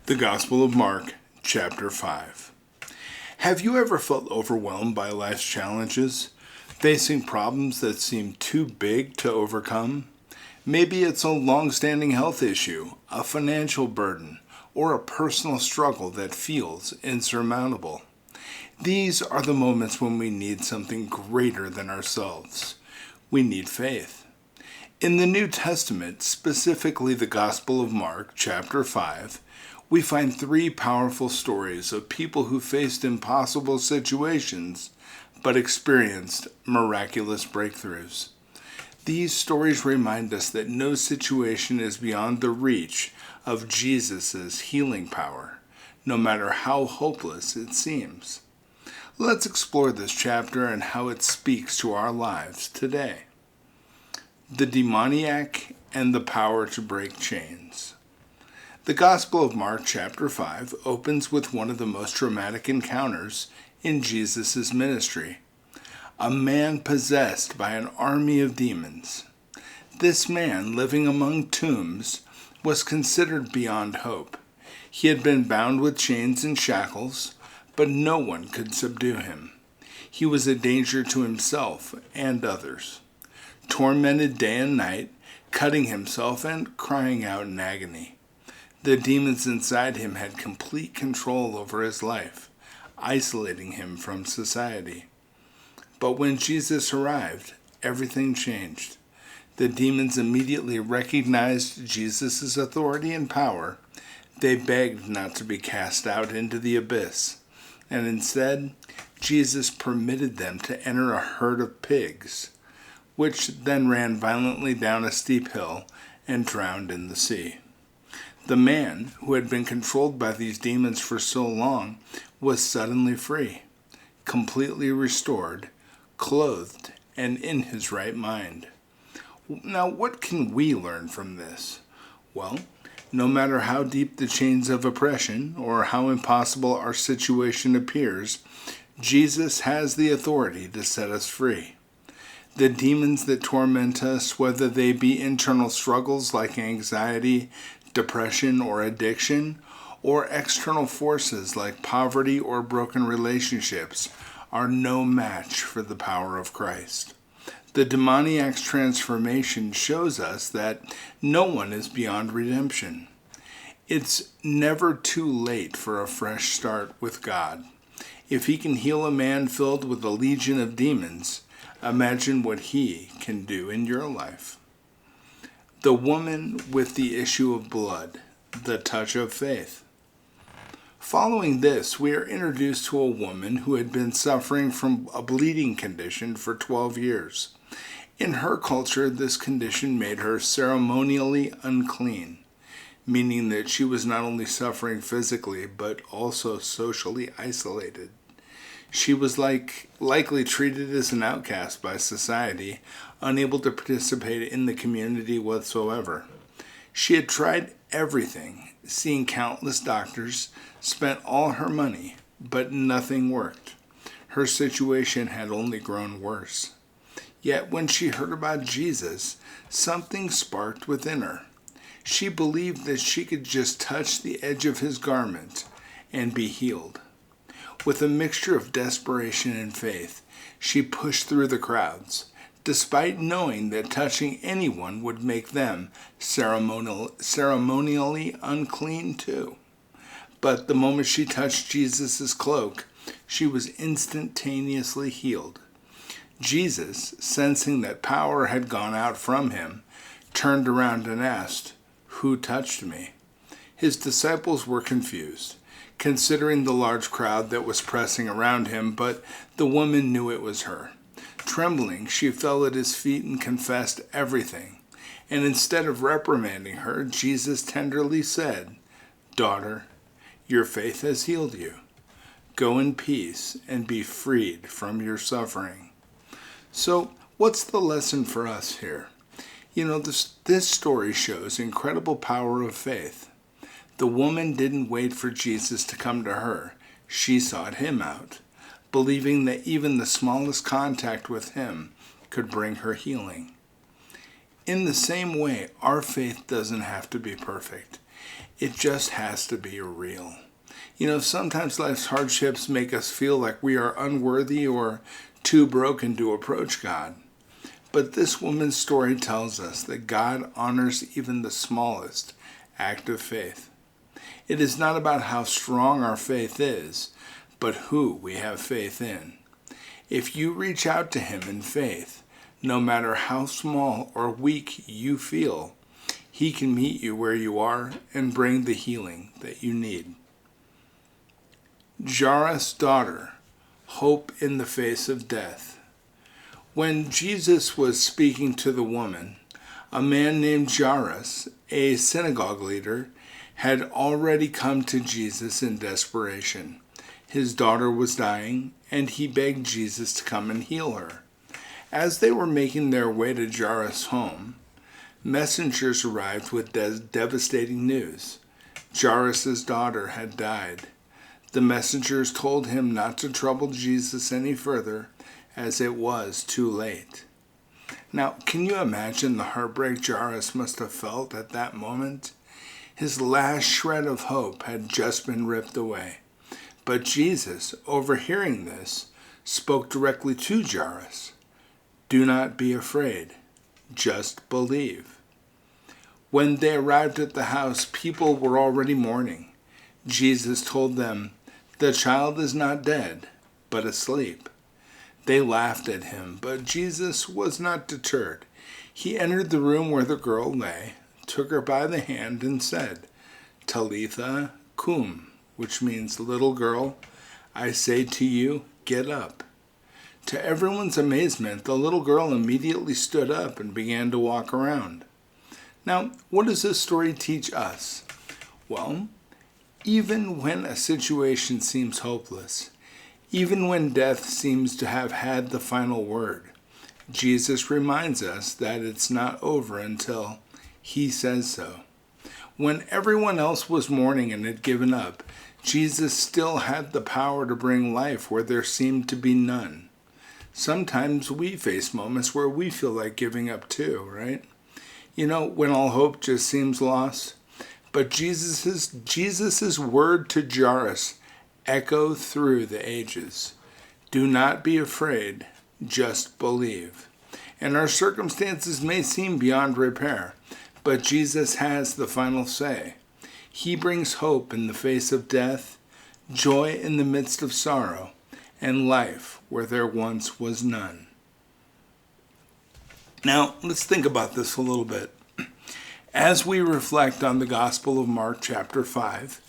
The Gospel of Mark, chapter 5. Have you ever felt overwhelmed by life's challenges, facing problems that seem too big to overcome? Maybe it's a long-standing health issue, a financial burden, or a personal struggle that feels insurmountable. These are the moments when we need something greater than ourselves. We need faith. In the New Testament, specifically the Gospel of Mark, chapter 5, we find three powerful stories of people who faced impossible situations but experienced miraculous breakthroughs. These stories remind us that no situation is beyond the reach of Jesus' healing power, no matter how hopeless it seems. Let's explore this chapter and how it speaks to our lives today. The Demoniac and the Power to Break Chains. The Gospel of Mark chapter 5 opens with one of the most dramatic encounters in Jesus' ministry. A man possessed by an army of demons. This man, living among tombs, was considered beyond hope. He had been bound with chains and shackles, but no one could subdue him. He was a danger to himself and others. Tormented day and night, cutting himself and crying out in agony. The demons inside him had complete control over his life, isolating him from society. But when Jesus arrived, everything changed. The demons immediately recognized Jesus' authority and power. They begged not to be cast out into the abyss, and instead, Jesus permitted them to enter a herd of pigs, which then ran violently down a steep hill and drowned in the sea. The man, who had been controlled by these demons for so long, was suddenly free, completely restored, clothed, and in his right mind. Now, what can we learn from this? Well, no matter how deep the chains of oppression or how impossible our situation appears, Jesus has the authority to set us free. The demons that torment us, whether they be internal struggles like anxiety, depression, or addiction, or external forces like poverty or broken relationships, are no match for the power of Christ. The demoniac's transformation shows us that no one is beyond redemption. It's never too late for a fresh start with God. If he can heal a man filled with a legion of demons, imagine what he can do in your life. The woman with the issue of blood, the touch of faith. Following this, we are introduced to a woman who had been suffering from a bleeding condition for 12 years. In her culture, this condition made her ceremonially unclean, meaning that she was not only suffering physically, but also socially isolated. She was likely treated as an outcast by society, unable to participate in the community whatsoever. She had tried everything, seen countless doctors, spent all her money, but nothing worked. Her situation had only grown worse. Yet when she heard about Jesus, something sparked within her. She believed that she could just touch the edge of his garment and be healed. With a mixture of desperation and faith, she pushed through the crowds, despite knowing that touching anyone would make them ceremonially unclean too. But the moment she touched Jesus' cloak, she was instantaneously healed. Jesus, sensing that power had gone out from him, turned around and asked, "Who touched me?" His disciples were confused, considering the large crowd that was pressing around him, but the woman knew it was her. Trembling, she fell at his feet and confessed everything. And instead of reprimanding her, Jesus tenderly said, "Daughter, your faith has healed you. Go in peace and be freed from your suffering." So, what's the lesson for us here? This story shows incredible power of faith. The woman didn't wait for Jesus to come to her. She sought him out, believing that even the smallest contact with him could bring her healing. In the same way, our faith doesn't have to be perfect. It just has to be real. Sometimes life's hardships make us feel like we are unworthy or too broken to approach God. But this woman's story tells us that God honors even the smallest act of faith. It is not about how strong our faith is, but who we have faith in. If you reach out to Him in faith, no matter how small or weak you feel, He can meet you where you are and bring the healing that you need. Jairus' daughter, hope in the face of death. When Jesus was speaking to the woman, a man named Jairus, a synagogue leader, had already come to Jesus in desperation. His daughter was dying, and he begged Jesus to come and heal her. As they were making their way to Jairus' home, messengers arrived with devastating news. Jairus' daughter had died. The messengers told him not to trouble Jesus any further, as it was too late. Now, can you imagine the heartbreak Jairus must have felt at that moment? His last shred of hope had just been ripped away. But Jesus, overhearing this, spoke directly to Jairus. Do not be afraid, just believe. When they arrived at the house, people were already mourning. Jesus told them, the child is not dead, but asleep. They laughed at him, but Jesus was not deterred. He entered the room where the girl lay, took her by the hand, and said, Talitha cum, which means, little girl, I say to you, get up. To everyone's amazement, the little girl immediately stood up and began to walk around. Now, what does this story teach us? Well, even when a situation seems hopeless, even when death seems to have had the final word, Jesus reminds us that it's not over until He says so. When everyone else was mourning and had given up, Jesus still had the power to bring life where there seemed to be none. Sometimes we face moments where we feel like giving up too, right? When all hope just seems lost. But Jesus's word to Jairus echo through the ages. Do not be afraid, just believe. And our circumstances may seem beyond repair, but Jesus has the final say. He brings hope in the face of death, joy in the midst of sorrow, and life where there once was none. Now, let's think about this a little bit. As we reflect on the Gospel of Mark chapter 5,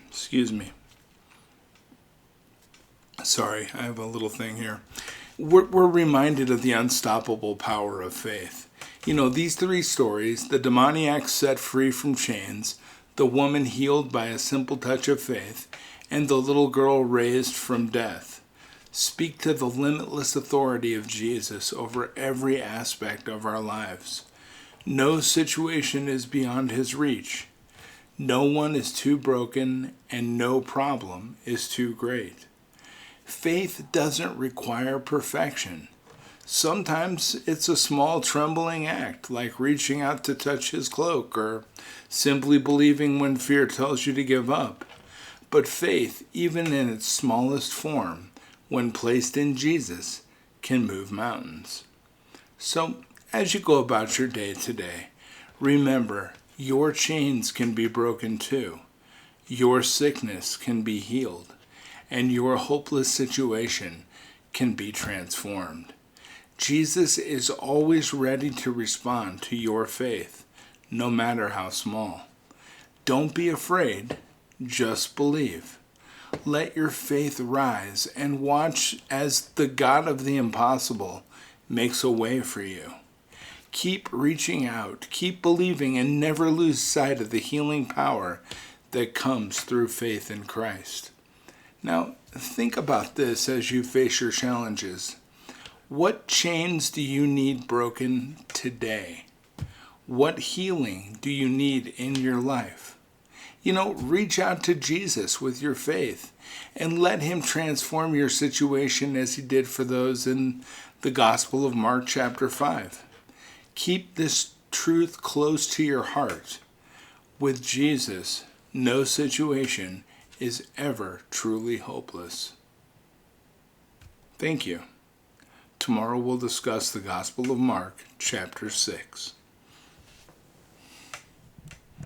excuse me. Sorry, I have a little thing here. We're reminded of the unstoppable power of faith. These three stories, the demoniac set free from chains, the woman healed by a simple touch of faith, and the little girl raised from death, speak to the limitless authority of Jesus over every aspect of our lives. No situation is beyond His reach. No one is too broken, and no problem is too great. Faith doesn't require perfection. Sometimes it's a small trembling act, like reaching out to touch His cloak, or simply believing when fear tells you to give up. But faith, even in its smallest form, when placed in Jesus, can move mountains. So, as you go about your day today, remember, your chains can be broken too. Your sickness can be healed, and your hopeless situation can be transformed. Jesus is always ready to respond to your faith, no matter how small. Don't be afraid, just believe. Let your faith rise and watch as the God of the impossible makes a way for you. Keep reaching out, keep believing, and never lose sight of the healing power that comes through faith in Christ. Now, think about this as you face your challenges. What chains do you need broken today? What healing do you need in your life? Reach out to Jesus with your faith and let Him transform your situation as He did for those in the Gospel of Mark chapter 5. Keep this truth close to your heart. With Jesus, no situation is ever truly hopeless. Thank you. Tomorrow we'll discuss the Gospel of Mark, chapter 6.